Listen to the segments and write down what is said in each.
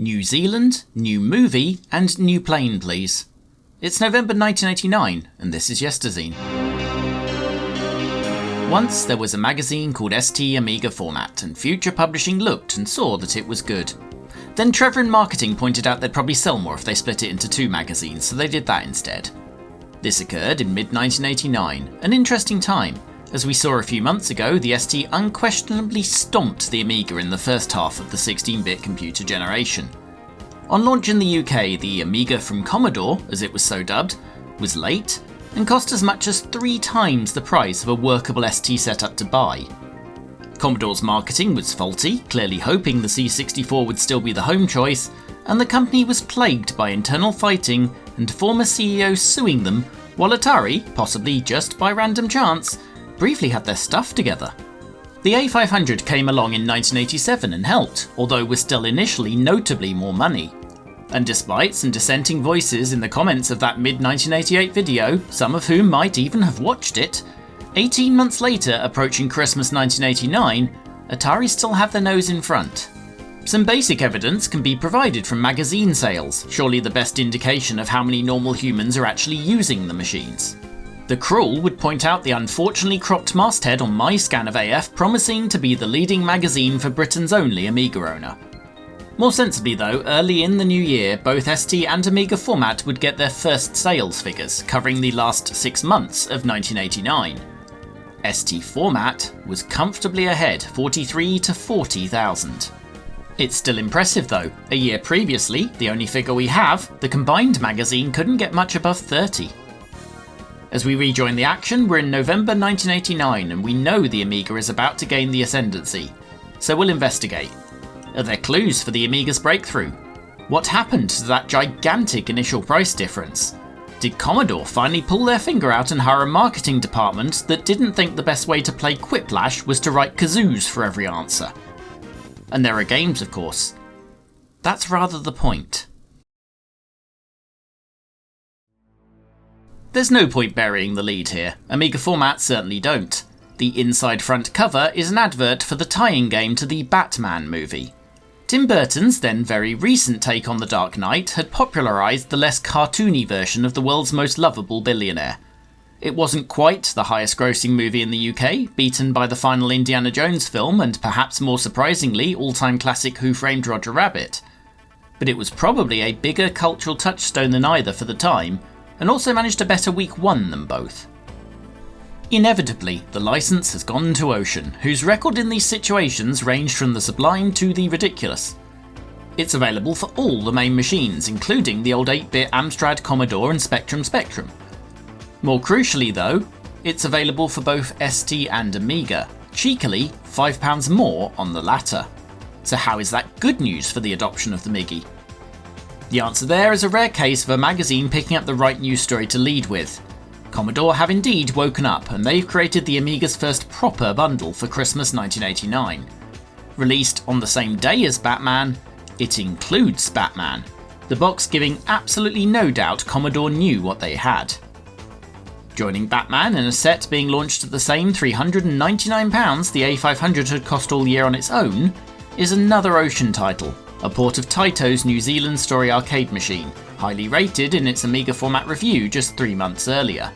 New Zealand, new movie, and new plane please. It's November 1989, and this is Yesterzine. Once there was a magazine called ST Amiga Format, and Future Publishing looked and saw that it was good. Then Trevor in marketing pointed out they'd probably sell more if they split it into two magazines, so they did that instead. This occurred in mid-1989, an interesting time. As we saw a few months ago, the ST unquestionably stomped the Amiga in the first half of the 16-bit computer generation. On launch in the UK, the Amiga from Commodore, as it was so dubbed, was late and cost as much as 3 times the price of a workable ST setup to buy. Commodore's marketing was faulty, clearly hoping the C64 would still be the home choice, and the company was plagued by internal fighting and former CEOs suing them, while Atari, possibly just by random chance, briefly had their stuff together. The A500 came along in 1987 and helped, although was still initially notably more money. And despite some dissenting voices in the comments of that mid-1988 video, some of whom might even have watched it, 18 months later, approaching Christmas 1989, Atari still have their nose in front. Some basic evidence can be provided from magazine sales, surely the best indication of how many normal humans are actually using the machines. The Crawl would point out the unfortunately cropped masthead on my scan of AF promising to be the leading magazine for Britain's only Amiga owner. More sensibly though, early in the new year, both ST and Amiga Format would get their first sales figures, covering the last 6 months of 1989. ST Format was comfortably ahead, 43 to 40,000. It's still impressive though. A year previously, the only figure we have, the combined magazine couldn't get much above 30. As we rejoin the action, we're in November 1989 and we know the Amiga is about to gain the ascendancy. So we'll investigate. Are there clues for the Amiga's breakthrough? What happened to that gigantic initial price difference? Did Commodore finally pull their finger out and hire a marketing department that didn't think the best way to play Quiplash was to write kazoos for every answer? And there are games, of course. That's rather the point. There's no point burying the lead here. Amiga Format certainly don't. The inside front cover is an advert for the tie-in game to the Batman movie. Tim Burton's then very recent take on The Dark Knight had popularised the less cartoony version of the world's most lovable billionaire. It wasn't quite the highest grossing movie in the UK, beaten by the final Indiana Jones film and perhaps more surprisingly all-time classic Who Framed Roger Rabbit. But it was probably a bigger cultural touchstone than either for the time, and also managed a better week 1 than both. Inevitably, the licence has gone to Ocean, whose record in these situations ranged from the sublime to the ridiculous. It's available for all the main machines, including the old 8-bit Amstrad Commodore and Spectrum. More crucially though, it's available for both ST and Amiga, cheekily £5 more on the latter. So how is that good news for the adoption of the MIGI? The answer there is a rare case of a magazine picking up the right news story to lead with. Commodore have indeed woken up, and they've created the Amiga's first proper bundle for Christmas 1989. Released on the same day as Batman, it includes Batman, the box giving absolutely no doubt Commodore knew what they had. Joining Batman in a set being launched at the same £399 the A500 had cost all year on its own, is another Ocean title, a port of Taito's New Zealand story arcade machine, highly rated in its Amiga Format review just 3 months earlier.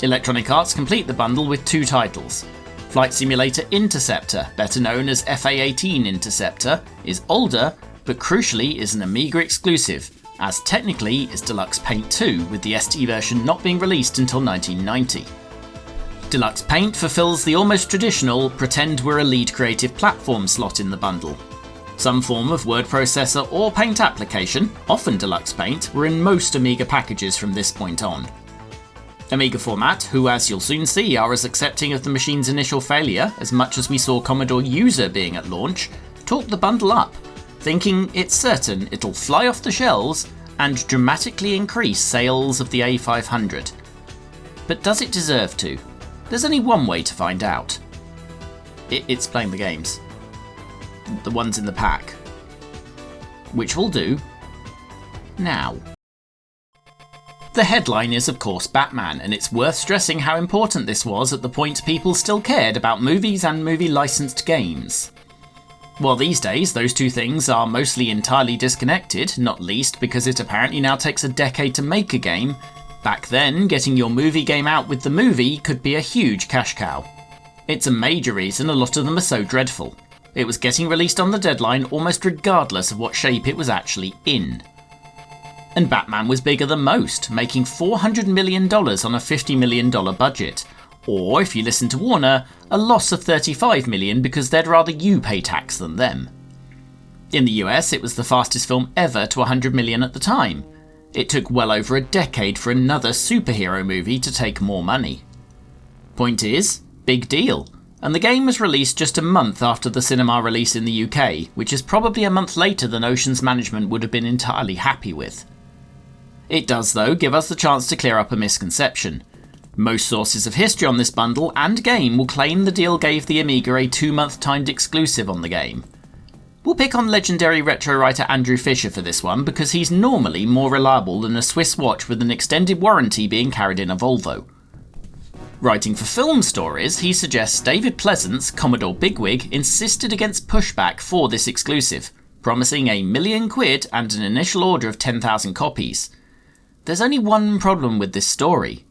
Electronic Arts complete the bundle with 2 titles. Flight Simulator Interceptor, better known as FA-18 Interceptor, is older, but crucially is an Amiga exclusive, as technically is Deluxe Paint 2, with the ST version not being released until 1990. Deluxe Paint fulfills the almost traditional pretend we're a lead creative platform slot in the bundle. Some form of word processor or paint application, often Deluxe Paint, were in most Amiga packages from this point on. Amiga Format, who as you'll soon see are as accepting of the machine's initial failure as much as we saw Commodore User being at launch, talked the bundle up, thinking it's certain it'll fly off the shelves and dramatically increase sales of the A500. But does it deserve to? There's only one way to find out. It's playing the games. The ones in the pack. Which we'll do now. The headline is of course Batman, and it's worth stressing how important this was at the point people still cared about movies and movie licensed games. While these days those two things are mostly entirely disconnected, not least because it apparently now takes a decade to make a game, back then getting your movie game out with the movie could be a huge cash cow. It's a major reason a lot of them are so dreadful. It was getting released on the deadline almost regardless of what shape it was actually in. And Batman was bigger than most, making $400 million on a $50 million budget. Or, if you listen to Warner, a loss of $35 million because they'd rather you pay tax than them. In the US, it was the fastest film ever to $100 million at the time. It took well over a decade for another superhero movie to take more money. Point is, big deal. And the game was released just a month after the cinema release in the UK, which is probably a month later than Ocean's management would have been entirely happy with. It does, though, give us the chance to clear up a misconception. Most sources of history on this bundle and game will claim the deal gave the Amiga a 2-month timed exclusive on the game. We'll pick on legendary retro writer Andrew Fisher for this one because he's normally more reliable than a Swiss watch with an extended warranty being carried in a Volvo. Writing for Film Stories, he suggests David Pleasance, Commodore bigwig, insisted against pushback for this exclusive, promising £1 million and an initial order of 10,000 copies. There's only one problem with this story.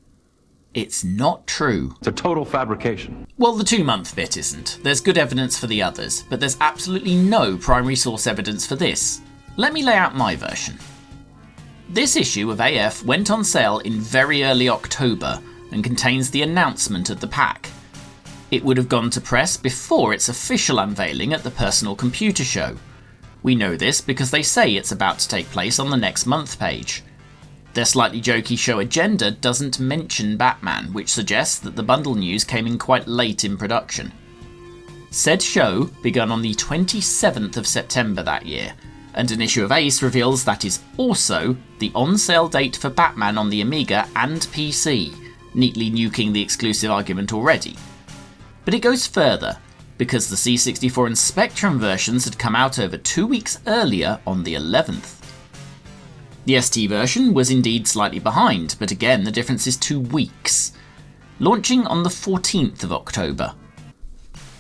It's not true. It's a total fabrication. Well, the 2-month bit isn't. There's good evidence for the others, but there's absolutely no primary source evidence for this. Let me lay out my version. This issue of AF went on sale in very early October and contains the announcement of the pack. It would have gone to press before its official unveiling at the Personal Computer Show. We know this because they say it's about to take place on the next month page. Their slightly jokey show agenda doesn't mention Batman, which suggests that the bundle news came in quite late in production. Said show began on the 27th of September that year, and an issue of Ace reveals that is also the on-sale date for Batman on the Amiga and PC, neatly nuking the exclusive argument already. But it goes further, because the C64 and Spectrum versions had come out over 2 weeks earlier on the 11th. The ST version was indeed slightly behind, but again the difference is 2 weeks, launching on the 14th of October.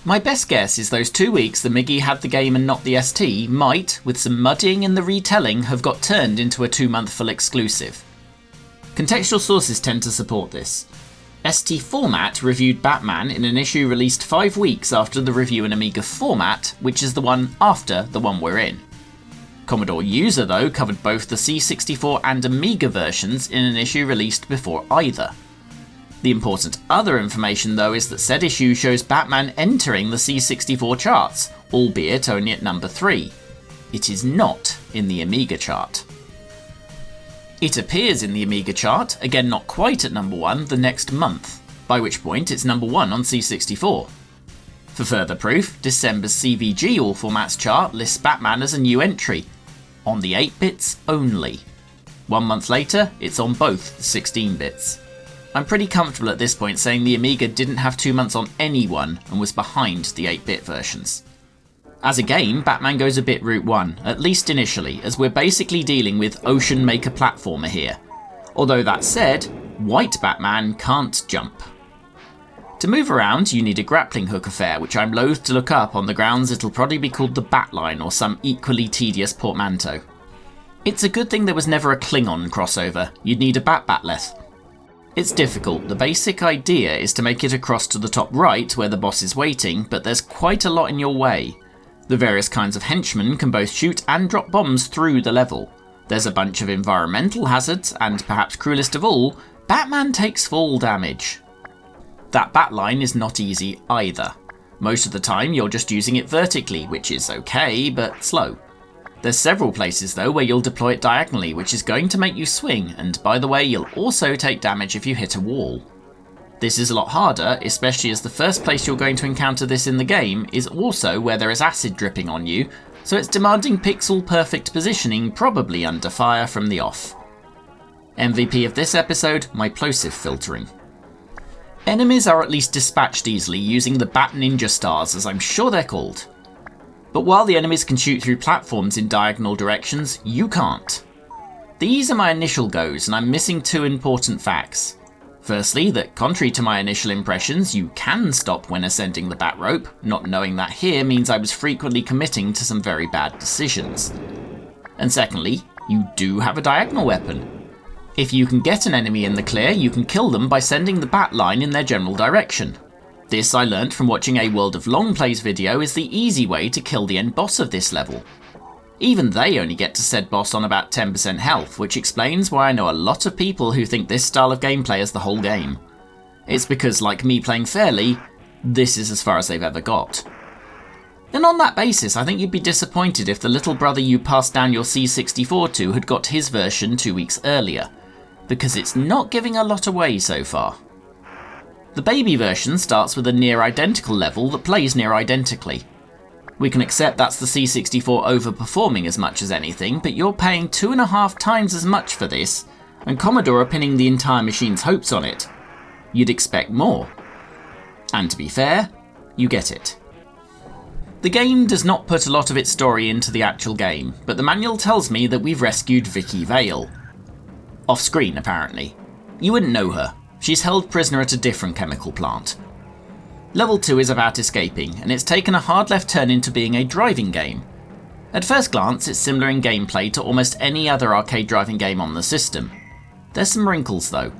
My best guess is those 2 weeks the MIGI had the game and not the ST might, with some muddying in the retelling, have got turned into a 2-month full exclusive. Contextual sources tend to support this. ST Format reviewed Batman in an issue released 5 weeks after the review in Amiga Format, which is the one after the one we're in. Commodore User, though, covered both the C64 and Amiga versions in an issue released before either. The important other information, though, is that said issue shows Batman entering the C64 charts, albeit only at number 3. It is not in the Amiga chart. It appears in the Amiga chart, again not quite at number 1, the next month, by which point it's number 1 on C64. For further proof, December's CVG All Formats chart lists Batman as a new entry, on the 8-bits only. 1 month later, it's on both the 16-bits. I'm pretty comfortable at this point saying the Amiga didn't have 2 months on anyone and was behind the 8-bit versions. As a game, Batman goes a bit Route 1, at least initially, as we're basically dealing with Ocean Maker platformer here. Although that said, white Batman can't jump. To move around, you need a grappling hook affair, which I'm loath to look up on the grounds it'll probably be called the Batline or some equally tedious portmanteau. It's a good thing there was never a Klingon crossover, you'd need a Bat-Batleth. It's difficult, the basic idea is to make it across to the top right where the boss is waiting, but there's quite a lot in your way. The various kinds of henchmen can both shoot and drop bombs through the level. There's a bunch of environmental hazards, and perhaps cruelest of all, Batman takes fall damage. That Batline is not easy either. Most of the time you're just using it vertically, which is okay, but slow. There's several places though where you'll deploy it diagonally, which is going to make you swing, and by the way, you'll also take damage if you hit a wall. This is a lot harder, especially as the first place you're going to encounter this in the game is also where there is acid dripping on you, so it's demanding pixel-perfect positioning, probably under fire from the off. MVP of this episode, my plosive filtering. Enemies are at least dispatched easily using the Bat Ninja Stars, as I'm sure they're called. But while the enemies can shoot through platforms in diagonal directions, you can't. These are my initial goes, and I'm missing 2 important facts. Firstly, that contrary to my initial impressions, you can stop when ascending the bat rope. Not knowing that here means I was frequently committing to some very bad decisions. And secondly, you do have a diagonal weapon. If you can get an enemy in the clear, you can kill them by sending the bat line in their general direction. This I learnt from watching a World of Long Plays video is the easy way to kill the end boss of this level. Even they only get to said boss on about 10% health, which explains why I know a lot of people who think this style of gameplay is the whole game. It's because, like me playing fairly, this is as far as they've ever got. And on that basis, I think you'd be disappointed if the little brother you passed down your C64 to had got his version 2 weeks earlier, because it's not giving a lot away so far. The baby version starts with a near identical level that plays near identically. We can accept that's the C64 overperforming as much as anything, but you're paying 2.5 times as much for this, and Commodore are pinning the entire machine's hopes on it. You'd expect more. And to be fair, you get it. The game does not put a lot of its story into the actual game, but the manual tells me that we've rescued Vicky Vale. Off screen, apparently. You wouldn't know her. She's held prisoner at a different chemical plant. Level 2 is about escaping, and it's taken a hard left turn into being a driving game. At first glance, it's similar in gameplay to almost any other arcade driving game on the system. There's some wrinkles though.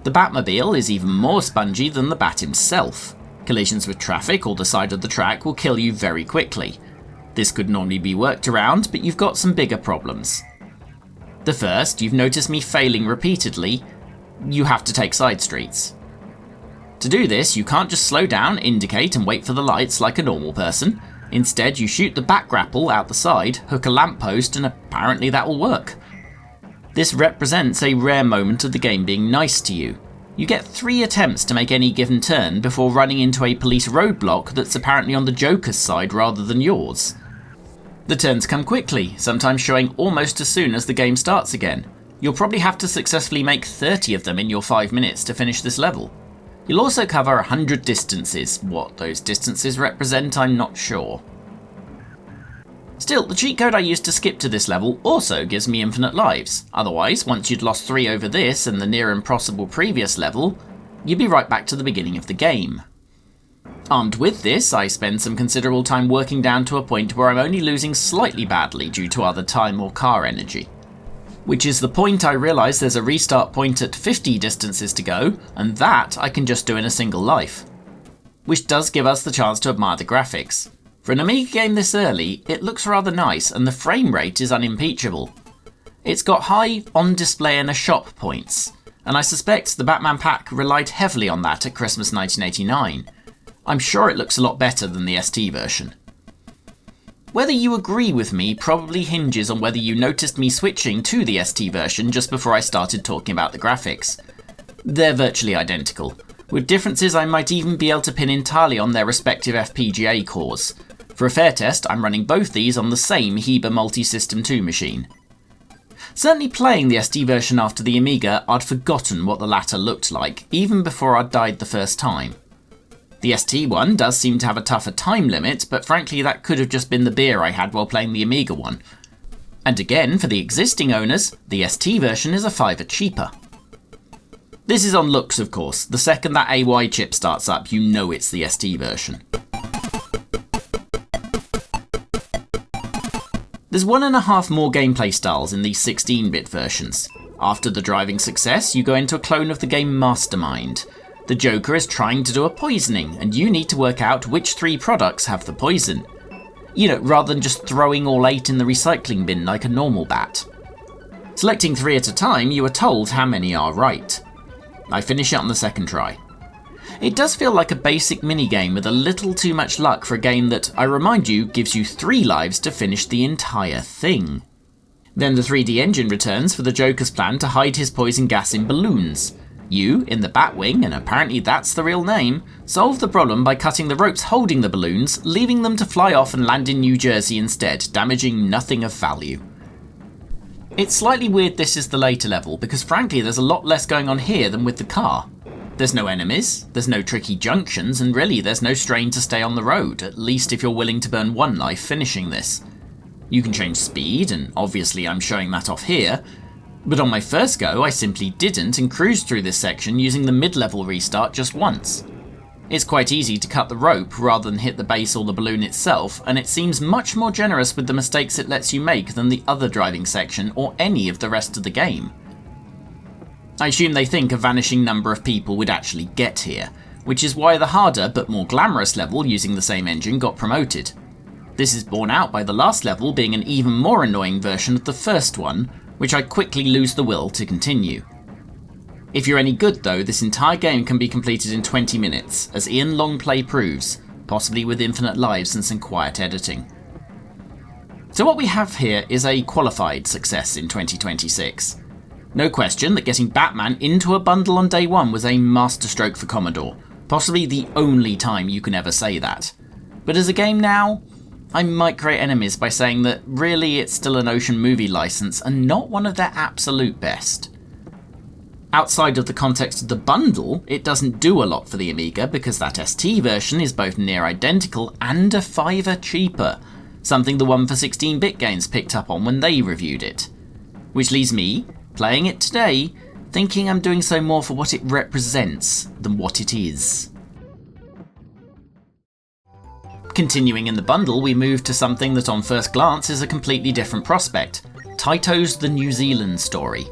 The Batmobile is even more spongy than the Bat himself. Collisions with traffic or the side of the track will kill you very quickly. This could normally be worked around, but you've got some bigger problems. The first, you've noticed me failing repeatedly. You have to take side streets. To do this, you can't just slow down, indicate and wait for the lights like a normal person. Instead, you shoot the back grapple out the side, hook a lamppost, and apparently that will work. This represents a rare moment of the game being nice to you. You get 3 attempts to make any given turn before running into a police roadblock that's apparently on the Joker's side rather than yours. The turns come quickly, sometimes showing almost as soon as the game starts again. You'll probably have to successfully make 30 of them in your 5 minutes to finish this level. You'll also cover 100 distances. What those distances represent, I'm not sure. Still, the cheat code I used to skip to this level also gives me infinite lives. Otherwise, once you'd lost 3 over this and the near impossible previous level, you'd be right back to the beginning of the game. Armed with this, I spend some considerable time working down to a point where I'm only losing slightly badly due to other time or car energy. Which is the point I realise there's a restart point at 50 distances to go, and that I can just do in a single life. Which does give us the chance to admire the graphics. For an Amiga game this early, it looks rather nice and the frame rate is unimpeachable. It's got high on display in a shop points, and I suspect the Batman pack relied heavily on that at Christmas 1989. I'm sure it looks a lot better than the ST version. Whether you agree with me probably hinges on whether you noticed me switching to the ST version just before I started talking about the graphics. They're virtually identical, with differences I might even be able to pin entirely on their respective FPGA cores. For a fair test, I'm running both these on the same HEBA Multi-System 2 machine. Certainly playing the ST version after the Amiga, I'd forgotten what the latter looked like, even before I'd died the first time. The ST one does seem to have a tougher time limit, but frankly that could have just been the beer I had while playing the Amiga one. And again, for the existing owners, the ST version is a $5 cheaper. This is on looks, of course. The second that AY chip starts up, you know it's the ST version. There's 1.5 more gameplay styles in these 16-bit versions. After the driving success, you go into a clone of the game Mastermind. The Joker is trying to do a poisoning, and you need to work out which 3 products have the poison. You know, rather than just throwing all 8 in the recycling bin like a normal bat. Selecting 3 at a time, you are told how many are right. I finish it on the second try. It does feel like a basic minigame with a little too much luck for a game that, I remind you, gives you 3 lives to finish the entire thing. Then the 3D engine returns for the Joker's plan to hide his poison gas in balloons. You, in the Batwing, and apparently that's the real name, solve the problem by cutting the ropes holding the balloons, leaving them to fly off and land in New Jersey instead, damaging nothing of value. It's slightly weird this is the later level, because frankly there's a lot less going on here than with the car. There's no enemies, there's no tricky junctions, and really there's no strain to stay on the road, at least if you're willing to burn 1 life finishing this. You can change speed, and obviously I'm showing that off here, But on my first go, I simply didn't and cruised through this section using the mid-level restart just once. It's quite easy to cut the rope rather than hit the base or the balloon itself, and it seems much more generous with the mistakes it lets you make than the other driving section or any of the rest of the game. I assume they think a vanishing number of people would actually get here, which is why the harder but more glamorous level using the same engine got promoted. This is borne out by the last level being an even more annoying version of the first one, which I quickly lose the will to continue. If you're any good though, this entire game can be completed in 20 minutes, as Ian Longplay proves, possibly with infinite lives and some quiet editing. So what we have here is a qualified success in 2026. No question that getting Batman into a bundle on day one was a masterstroke for Commodore, possibly the only time you can ever say that. But as a game now, I might create enemies by saying that really it's still an Ocean movie license and not one of their absolute best. Outside of the context of the bundle, it doesn't do a lot for the Amiga because that ST version is both near identical and a $5 cheaper, something the one for 16-bit games picked up on when they reviewed it. Which leaves me, playing it today, thinking I'm doing so more for what it represents than what it is. Continuing in the bundle, we move to something that on first glance is a completely different prospect, Taito's The New Zealand Story.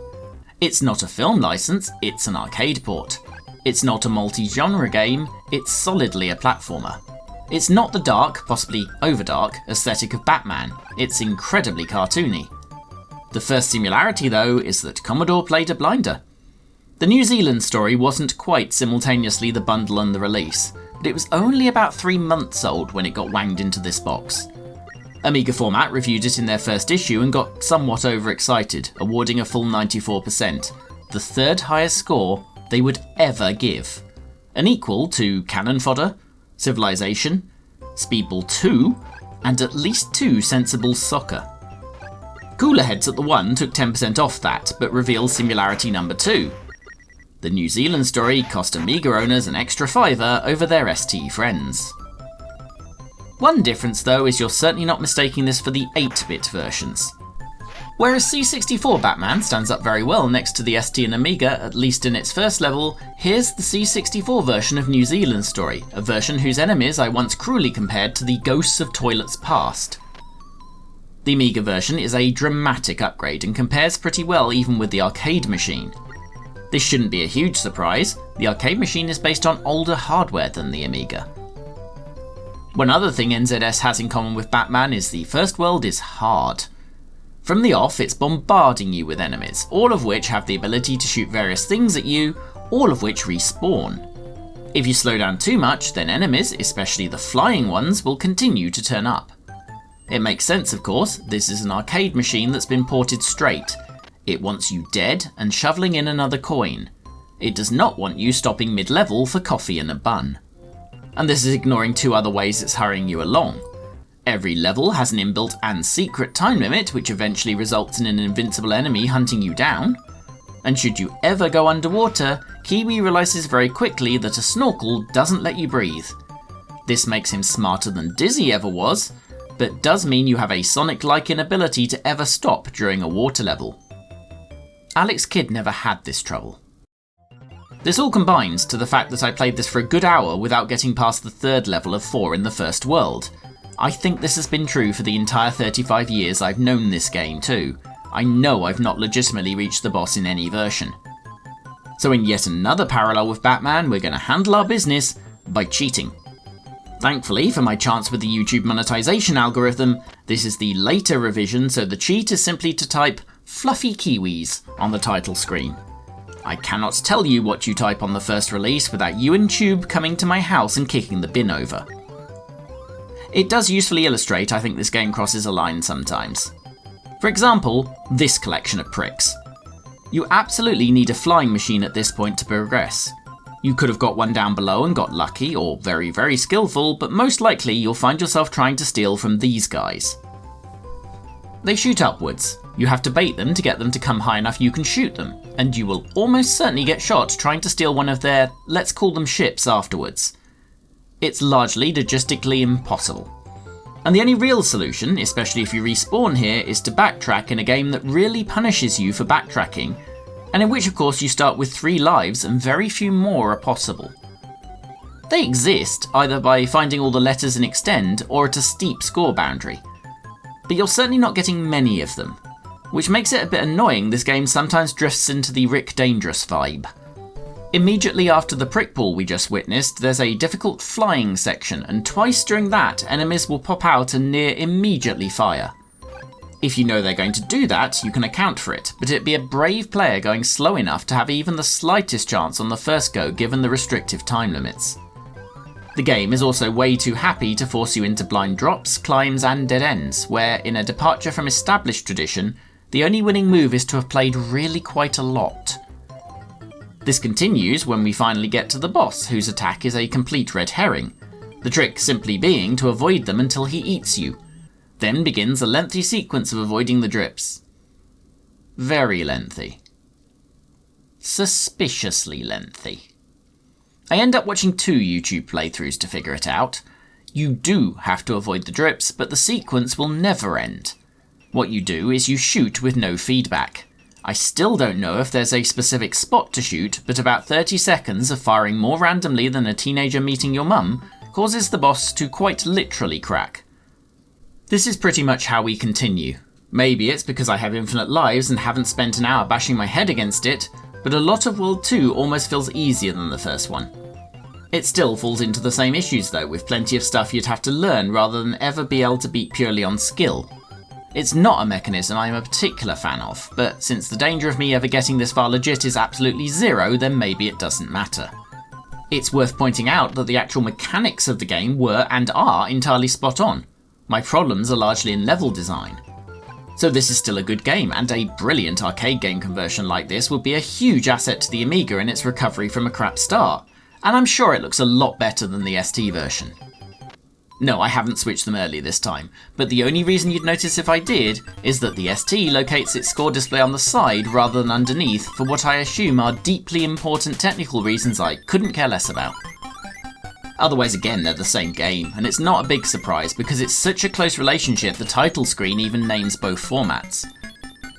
It's not a film license, it's an arcade port. It's not a multi-genre game, it's solidly a platformer. It's not the dark, possibly overdark, aesthetic of Batman, it's incredibly cartoony. The first similarity though is that Commodore played a blinder. The New Zealand Story wasn't quite simultaneously the bundle and the release, but it was only about 3 months old when it got wanged into this box. Amiga Format reviewed it in their first issue and got somewhat overexcited, awarding a full 94%, the third highest score they would ever give, an equal to Cannon Fodder, Civilization, Speedball 2, and at least 2 Sensible Soccer. Cooler Heads at the 1 took 10% off that, but revealed similarity number 2. The New Zealand Story cost Amiga owners an extra $5 over their ST friends. One difference though is you're certainly not mistaking this for the 8-bit versions. Whereas C64 Batman stands up very well next to the ST and Amiga, at least in its first level, here's the C64 version of New Zealand Story, a version whose enemies I once cruelly compared to the ghosts of toilets past. The Amiga version is a dramatic upgrade and compares pretty well even with the arcade machine. This shouldn't be a huge surprise, the arcade machine is based on older hardware than the Amiga. One other thing NZS has in common with Batman is the first world is hard. From the off, it's bombarding you with enemies, all of which have the ability to shoot various things at you, all of which respawn. If you slow down too much, then enemies, especially the flying ones, will continue to turn up. It makes sense, of course, this is an arcade machine that's been ported straight. It wants you dead and shoveling in another coin. It does not want you stopping mid-level for coffee and a bun. And this is ignoring 2 other ways it's hurrying you along. Every level has an inbuilt and secret time limit, which eventually results in an invincible enemy hunting you down. And should you ever go underwater, Kiwi realises very quickly that a snorkel doesn't let you breathe. This makes him smarter than Dizzy ever was, but does mean you have a Sonic-like inability to ever stop during a water level. Alex Kidd never had this trouble. This all combines to the fact that I played this for a good hour without getting past the 3rd level of 4 in the first world. I think this has been true for the entire 35 years I've known this game too. I know I've not legitimately reached the boss in any version. So in yet another parallel with Batman, we're going to handle our business by cheating. Thankfully for my chance with the YouTube monetization algorithm, this is the later revision, so the cheat is simply to type "fluffy kiwis" on the title screen. I cannot tell you what you type on the first release without you and Tube coming to my house and kicking the bin over. It does usefully illustrate I think this game crosses a line sometimes. For example, this collection of pricks. You absolutely need a flying machine at this point to progress. You could have got one down below and got lucky, or very, very skillful, but most likely you'll find yourself trying to steal from these guys. They shoot upwards. You have to bait them to get them to come high enough you can shoot them, and you will almost certainly get shot trying to steal one of their, let's call them ships afterwards. It's largely logistically impossible. And the only real solution, especially if you respawn here, is to backtrack in a game that really punishes you for backtracking, and in which of course you start with 3 lives and very few more are possible. They exist, either by finding all the letters in Extend or at a steep score boundary, but you're certainly not getting many of them, which makes it a bit annoying this game sometimes drifts into the Rick Dangerous vibe. Immediately after the prickball we just witnessed, there's a difficult flying section, and twice during that, enemies will pop out and near immediately fire. If you know they're going to do that, you can account for it, but it'd be a brave player going slow enough to have even the slightest chance on the first go given the restrictive time limits. The game is also way too happy to force you into blind drops, climbs and dead ends, where, in a departure from established tradition, the only winning move is to have played really quite a lot. This continues when we finally get to the boss, whose attack is a complete red herring, the trick simply being to avoid them until he eats you. Then begins a lengthy sequence of avoiding the drips. Very lengthy. Suspiciously lengthy. I end up watching 2 YouTube playthroughs to figure it out. You do have to avoid the drips, but the sequence will never end. What you do is you shoot with no feedback. I still don't know if there's a specific spot to shoot, but about 30 seconds of firing more randomly than a teenager meeting your mum causes the boss to quite literally crack. This is pretty much how we continue. Maybe it's because I have infinite lives and haven't spent an hour bashing my head against it, but a lot of World 2 almost feels easier than the first one. It still falls into the same issues though, with plenty of stuff you'd have to learn rather than ever be able to beat purely on skill. It's not a mechanism I'm a particular fan of, but since the danger of me ever getting this far legit is absolutely 0, then maybe it doesn't matter. It's worth pointing out that the actual mechanics of the game were and are entirely spot on. My problems are largely in level design. So this is still a good game, and a brilliant arcade game conversion like this would be a huge asset to the Amiga in its recovery from a crap start, and I'm sure it looks a lot better than the ST version. No, I haven't switched them early this time, but the only reason you'd notice if I did is that the ST locates its score display on the side rather than underneath for what I assume are deeply important technical reasons I couldn't care less about. Otherwise, again, they're the same game, and it's not a big surprise because it's such a close relationship the title screen even names both formats.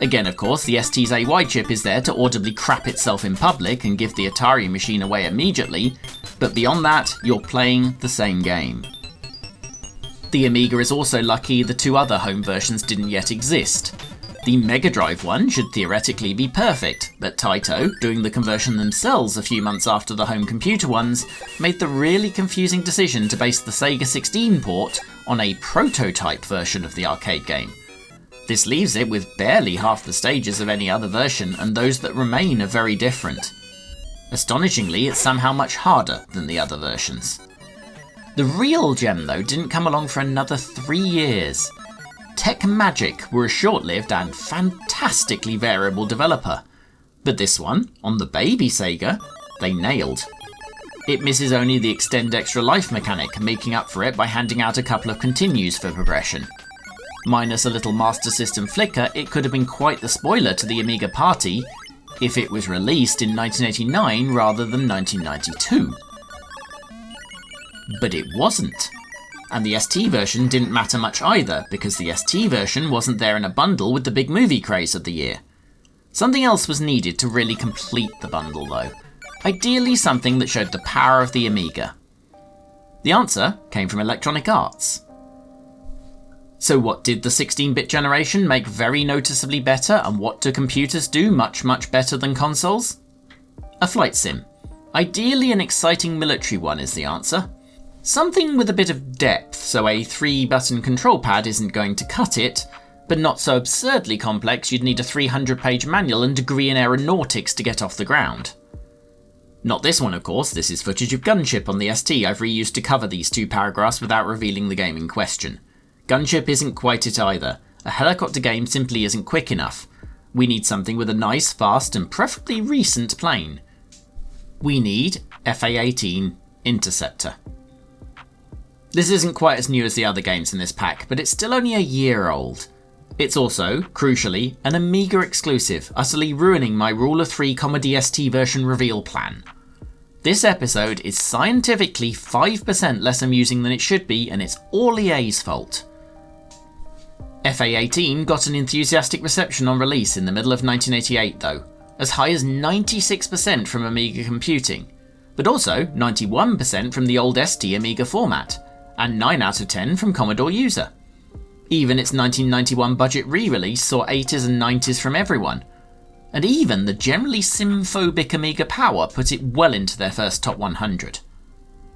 Again, of course, the ST's AY chip is there to audibly crap itself in public and give the Atari machine away immediately, but beyond that, you're playing the same game. The Amiga is also lucky the 2 other home versions didn't yet exist. The Mega Drive one should theoretically be perfect, but Taito, doing the conversion themselves a few months after the home computer ones, made the really confusing decision to base the Sega 16 port on a prototype version of the arcade game. This leaves it with barely half the stages of any other version, and those that remain are very different. Astonishingly, it's somehow much harder than the other versions. The real gem, though, didn't come along for another 3 years. Tech Magic were a short-lived and fantastically variable developer, but this one, on the baby Sega, they nailed. It misses only the extend extra life mechanic, making up for it by handing out a couple of continues for progression. Minus a little Master System flicker, it could have been quite the spoiler to the Amiga party if it was released in 1989 rather than 1992. But it wasn't. And the ST version didn't matter much either, because the ST version wasn't there in a bundle with the big movie craze of the year. Something else was needed to really complete the bundle though. Ideally something that showed the power of the Amiga. The answer came from Electronic Arts. So what did the 16-bit generation make very noticeably better, and what do computers do much better than consoles? A flight sim. Ideally an exciting military one is the answer. Something with a bit of depth, so a 3-button control pad isn't going to cut it, but not so absurdly complex you'd need a 300-page manual and degree in aeronautics to get off the ground. Not this one, of course. This is footage of Gunship on the ST I've reused to cover these 2 paragraphs without revealing the game in question. Gunship isn't quite it either. A helicopter game simply isn't quick enough. We need something with a nice, fast, and preferably recent plane. We need FA-18 Interceptor. This isn't quite as new as the other games in this pack, but it's still only a year old. It's also, crucially, an Amiga exclusive, utterly ruining my Rule of 3 Commodore ST version reveal plan. This episode is scientifically 5% less amusing than it should be, and it's all EA's fault. FA-18 got an enthusiastic reception on release in the middle of 1988 though, as high as 96% from Amiga computing, but also 91% from the old ST Amiga format, and 9 out of 10 from Commodore user. Even its 1991 budget re-release saw 80s and 90s from everyone, and even the generally sim-phobic Amiga Power put it well into their first top 100.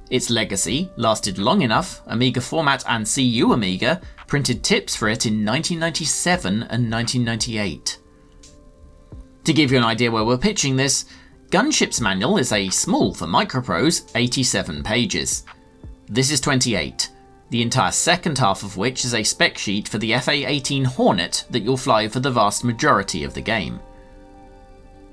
Its legacy lasted long enough, Amiga Format and CU Amiga printed tips for it in 1997 and 1998. To give you an idea where we're pitching this, Gunship's manual is a small for microprose 87 pages. This is 28, the entire second half of which is a spec sheet for the FA-18 Hornet that you'll fly for the vast majority of the game.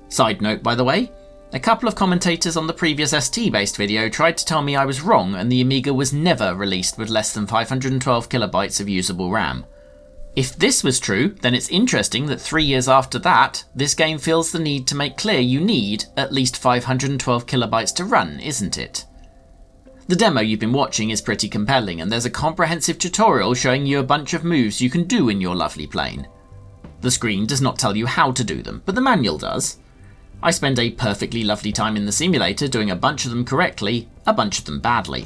Side note by the way, a couple of commentators on the previous ST-based video tried to tell me I was wrong and the Amiga was never released with less than 512 kilobytes of usable RAM. If this was true, then it's interesting that 3 years after that, this game feels the need to make clear you need at least 512 kilobytes to run, isn't it? The demo you've been watching is pretty compelling, and there's a comprehensive tutorial showing you a bunch of moves you can do in your lovely plane. The screen does not tell you how to do them, but the manual does. I spend a perfectly lovely time in the simulator doing a bunch of them correctly, a bunch of them badly.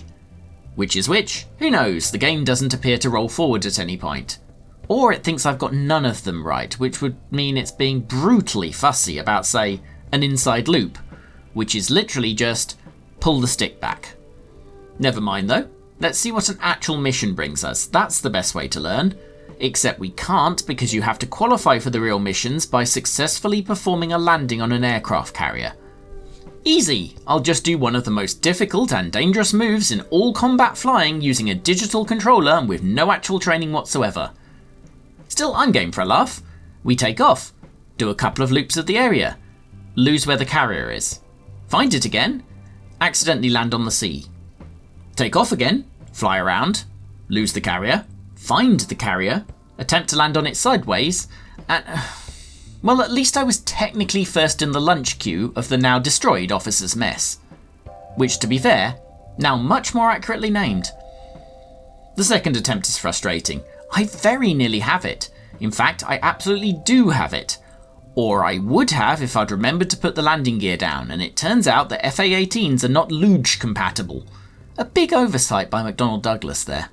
Which is which? Who knows, the game doesn't appear to roll forward at any point. Or it thinks I've got none of them right, which would mean it's being brutally fussy about, say, an inside loop, which is literally just pull the stick back. Never mind though, let's see what an actual mission brings us, that's the best way to learn. Except we can't because you have to qualify for the real missions by successfully performing a landing on an aircraft carrier. Easy! I'll just do one of the most difficult and dangerous moves in all combat flying using a digital controller and with no actual training whatsoever. Still, I'm game for a laugh. We take off, do a couple of loops of the area, lose where the carrier is, find it again, accidentally land on the sea. Take off again, fly around, lose the carrier, find the carrier, attempt to land on it sideways, and... well, at least I was technically first in the lunch queue of the now destroyed officer's mess. Which, to be fair, now much more accurately named. The second attempt is frustrating. I very nearly have it. In fact, I absolutely do have it. Or I would have if I'd remembered to put the landing gear down, and it turns out that FA-18s are not luge compatible. A big oversight by McDonnell Douglas there.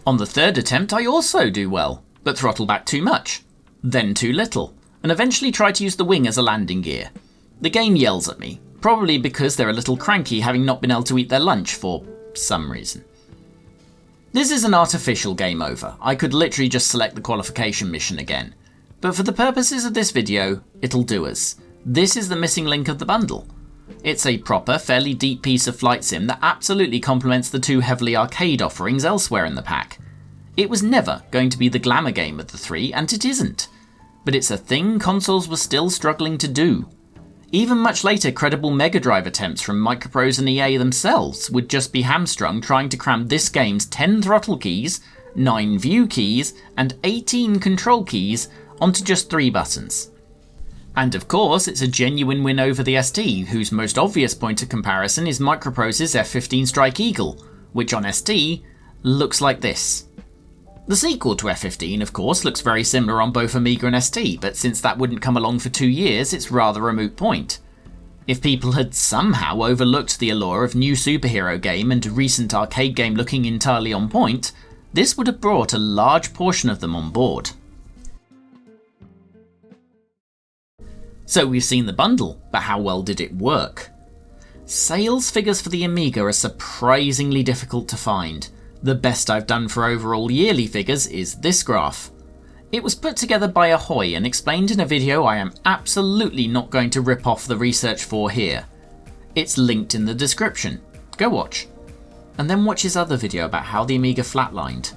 On the third attempt I also do well, but throttle back too much, then too little, and eventually try to use the wing as a landing gear. The game yells at me, probably because they're a little cranky having not been able to eat their lunch for some reason. This is an artificial game over, I could literally just select the qualification mission again, but for the purposes of this video, it'll do us. This is the missing link of the bundle. It's a proper, fairly deep piece of flight sim that absolutely complements the two heavily arcade offerings elsewhere in the pack. It was never going to be the glamour game of the three, and it isn't. But it's a thing consoles were still struggling to do. Even much later credible Mega Drive attempts from Microprose and EA themselves would just be hamstrung trying to cram this game's 10 throttle keys, 9 view keys, and 18 control keys onto just 3 buttons. And of course, it's a genuine win over the ST, whose most obvious point of comparison is Microprose's F-15 Strike Eagle, which on ST looks like this. The sequel to F-15, of course, looks very similar on both Amiga and ST, but since that wouldn't come along for 2 years, it's rather a moot point. If people had somehow overlooked the allure of new superhero game and a recent arcade game looking entirely on point, this would have brought a large portion of them on board. So we've seen the bundle, but how well did it work? Sales figures for the Amiga are surprisingly difficult to find. The best I've done for overall yearly figures is this graph. It was put together by Ahoy and explained in a video I am absolutely not going to rip off the research for here. It's linked in the description. Go watch. And then watch his other video about how the Amiga flatlined.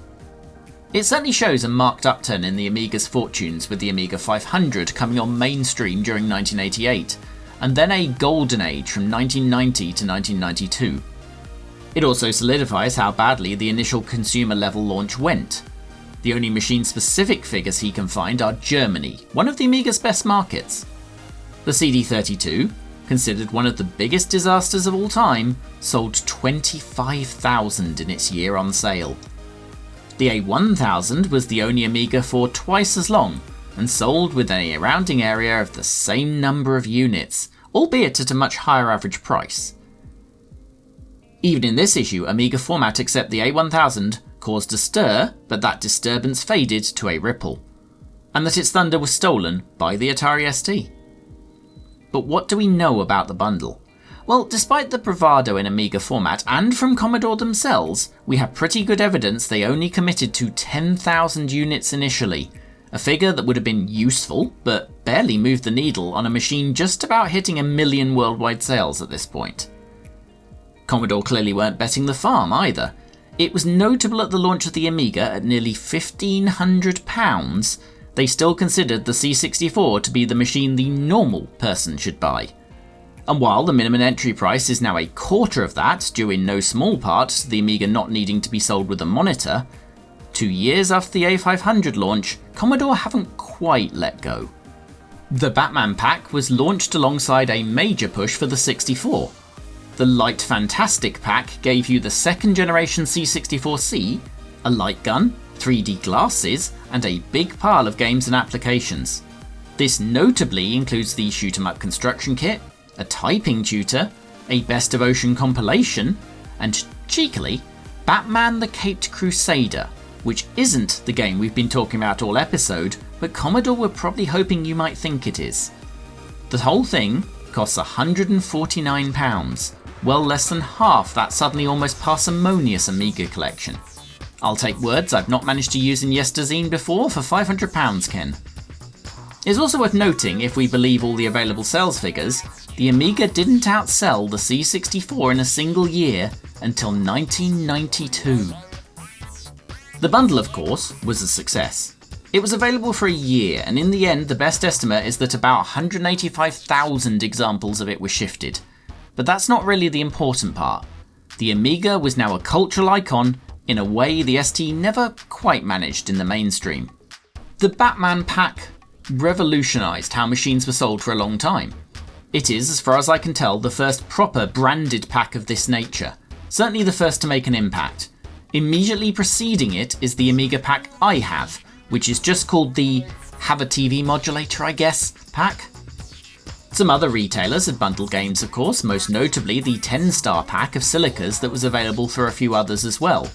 It certainly shows a marked upturn in the Amiga's fortunes, with the Amiga 500 coming on mainstream during 1988, and then a golden age from 1990 to 1992. It also solidifies how badly the initial consumer level launch went. The only machine-specific figures he can find are Germany, one of the Amiga's best markets. The CD32, considered one of the biggest disasters of all time, sold 25,000 in its year on sale. The A1000 was the only Amiga for twice as long, and sold with a rounding area of the same number of units, albeit at a much higher average price. Even in this issue, Amiga format except the A1000 caused a stir, but that disturbance faded to a ripple, and that its thunder was stolen by the Atari ST. But what do we know about the bundle? Well, despite the bravado in Amiga format and from Commodore themselves, we have pretty good evidence they only committed to 10,000 units initially, a figure that would have been useful, but barely moved the needle on a machine just about hitting 1 million worldwide sales at this point. Commodore clearly weren't betting the farm either. It was notable at the launch of the Amiga at nearly £1,500, they still considered the C64 to be the machine the normal person should buy. And while the minimum entry price is now a quarter of that, due in no small part to the Amiga not needing to be sold with a monitor, 2 years after the A500 launch, Commodore haven't quite let go. The Batman pack was launched alongside a major push for the 64. The Light Fantastic pack gave you the second generation C64C, a light gun, 3D glasses, and a big pile of games and applications. This notably includes the Shoot 'em Up construction kit, a typing tutor, a Best of Ocean compilation, and cheekily, Batman the Caped Crusader, which isn't the game we've been talking about all episode, but Commodore were probably hoping you might think it is. The whole thing costs £149, well less than half that suddenly almost parsimonious Amiga collection. I'll take words I've not managed to use in Yesterzine before for £500, Ken. It's also worth noting, if we believe all the available sales figures, the Amiga didn't outsell the C64 in a single year until 1992. The bundle, of course, was a success. It was available for a year, and in the end the best estimate is that about 185,000 examples of it were shifted. But that's not really the important part. The Amiga was now a cultural icon in a way the ST never quite managed in the mainstream. The Batman pack revolutionised how machines were sold for a long time. It is, as far as I can tell, the first proper branded pack of this nature, certainly the first to make an impact. Immediately preceding it is the Amiga pack I have, which is just called the Have a TV Modulator, I guess, pack. Some other retailers had bundled games, of course, most notably the 10-star pack of Silicas that was available for a few others as well.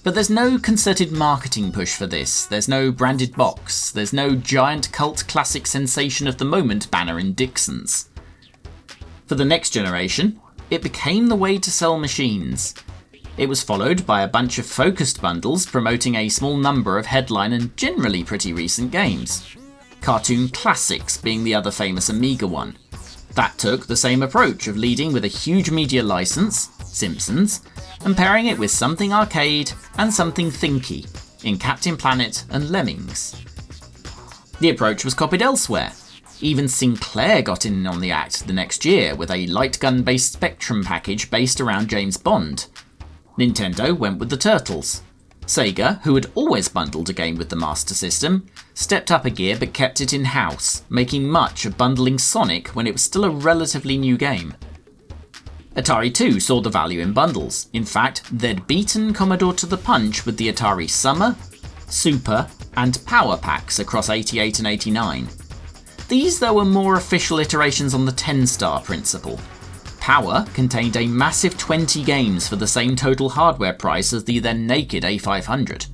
But there's no concerted marketing push for this, there's no branded box, there's no giant cult classic sensation of the moment banner in Dixon's. For the next generation, it became the way to sell machines. It was followed by a bunch of focused bundles promoting a small number of headline and generally pretty recent games. Cartoon Classics being the other famous Amiga one. That took the same approach of leading with a huge media license, Simpsons, and pairing it with something arcade and something thinky, in Captain Planet and Lemmings. The approach was copied elsewhere. Even Sinclair got in on the act the next year with a light gun-based Spectrum package based around James Bond. Nintendo went with the Turtles. Sega, who had always bundled a game with the Master System, stepped up a gear but kept it in-house, making much of bundling Sonic when it was still a relatively new game. Atari too saw the value in bundles. In fact, they'd beaten Commodore to the punch with the Atari Summer, Super, and Power packs across 88 and 89. These though were more official iterations on the 10-star principle. Power contained a massive 20 games for the same total hardware price as the then naked A500.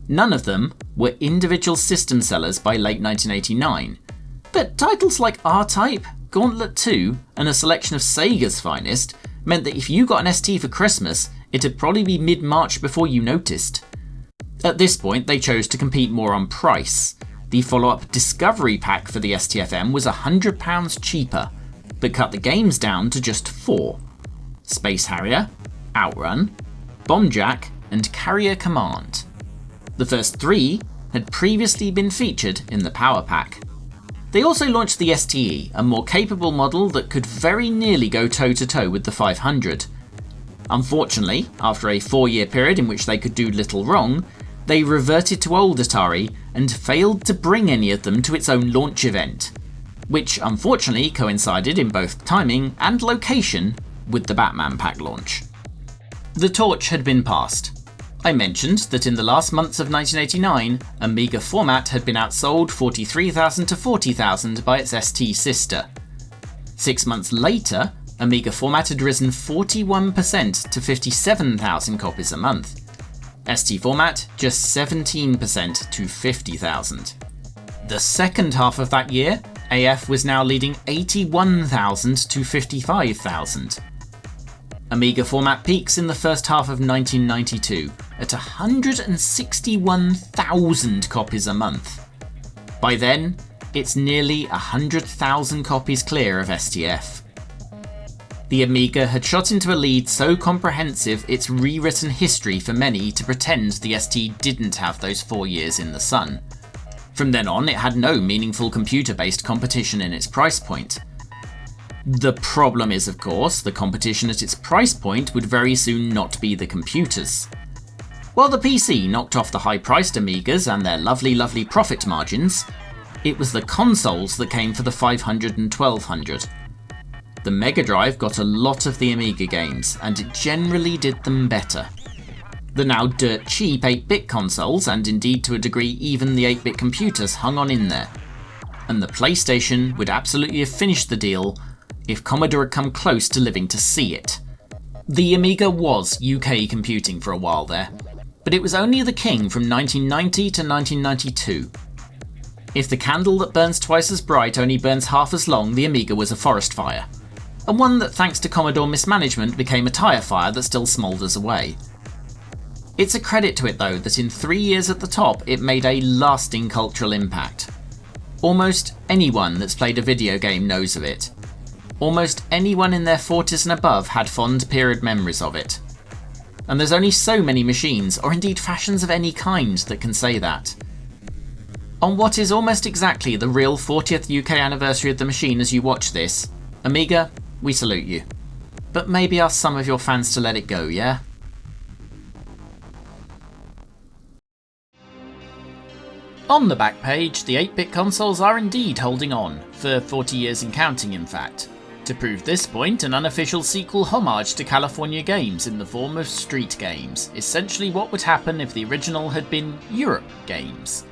None of them were individual system sellers by late 1989, but titles like R-Type, Gauntlet 2, and a selection of Sega's finest meant that if you got an ST for Christmas, it'd probably be mid-March before you noticed. At this point, they chose to compete more on price. The follow-up Discovery pack for the STFM was £100 cheaper, but cut the games down to just 4. Space Harrier, Outrun, Bombjack, and Carrier Command. The first 3 had previously been featured in the Power Pack. They also launched the STE, a more capable model that could very nearly go toe-to-toe with the 500. Unfortunately, after a 4-year period in which they could do little wrong, they reverted to old Atari and failed to bring any of them to its own launch event, which unfortunately coincided in both timing and location with the Batman pack launch. The torch had been passed. I mentioned that in the last months of 1989, Amiga format had been outsold 43,000 to 40,000 by its ST sister. 6 months later, Amiga format had risen 41% to 57,000 copies a month. ST format just 17% to 50,000. The second half of that year, AF was now leading 81,000 to 55,000. Amiga format peaks in the first half of 1992 at 161,000 copies a month. By then, it's nearly 100,000 copies clear of STF. The Amiga had shot into a lead so comprehensive it's rewritten history for many to pretend the ST didn't have those 4 years in the sun. From then on, it had no meaningful computer-based competition in its price point. The problem is, of course, the competition at its price point would very soon not be the computers. While the PC knocked off the high-priced Amigas and their lovely profit margins, it was the consoles that came for the 500 and 1200. The Mega Drive got a lot of the Amiga games, and it generally did them better. The now dirt cheap 8-bit consoles, and indeed to a degree even the 8-bit computers, hung on in there. And the PlayStation would absolutely have finished the deal if Commodore had come close to living to see it. The Amiga was UK computing for a while there, but it was only the king from 1990 to 1992. If the candle that burns twice as bright only burns half as long, the Amiga was a forest fire. And one that, thanks to Commodore mismanagement, became a tyre fire that still smoulders away. It's a credit to it though that in 3 years at the top it made a lasting cultural impact. Almost anyone that's played a video game knows of it. Almost anyone in their 40s and above had fond period memories of it. And there's only so many machines, or indeed fashions of any kind, that can say that. On what is almost exactly the real 40th UK anniversary of the machine as you watch this, Amiga, we salute you. But maybe ask some of your fans to let it go, yeah? On the back page, the 8-bit consoles are indeed holding on, for 40 years and counting in fact. To prove this point, an unofficial sequel homage to California Games in the form of Street Games, essentially what would happen if the original had been Europe Games.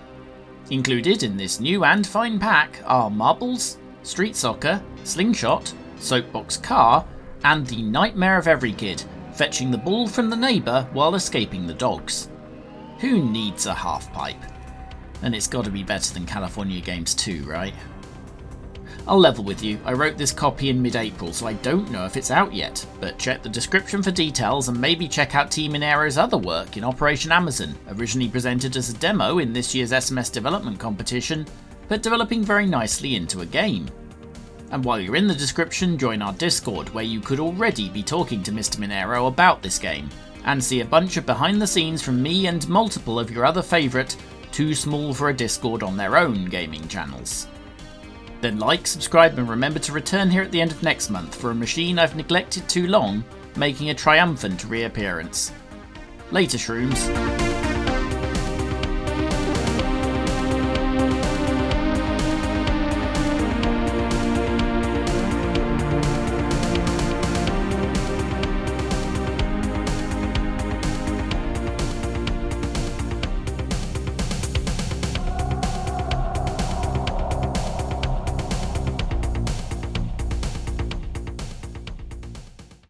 Included in this new and fine pack are Marbles, Street Soccer, Slingshot, Soapbox Car, and the nightmare of every kid, fetching the ball from the neighbour while escaping the dogs. Who needs a half-pipe? And it's got to be better than California Games 2, right? I'll level with you, I wrote this copy in mid-April, so I don't know if it's out yet, but check the description for details and maybe check out Team Minero's other work in Operation Amazon, originally presented as a demo in this year's SMS development competition, but developing very nicely into a game. And while you're in the description, join our Discord, where you could already be talking to Mr. Minero about this game, and see a bunch of behind the scenes from me and multiple of your other favourite, too small for a Discord on their own gaming channels. Then like, subscribe and remember to return here at the end of next month for a machine I've neglected too long, making a triumphant reappearance. Later, Shrooms.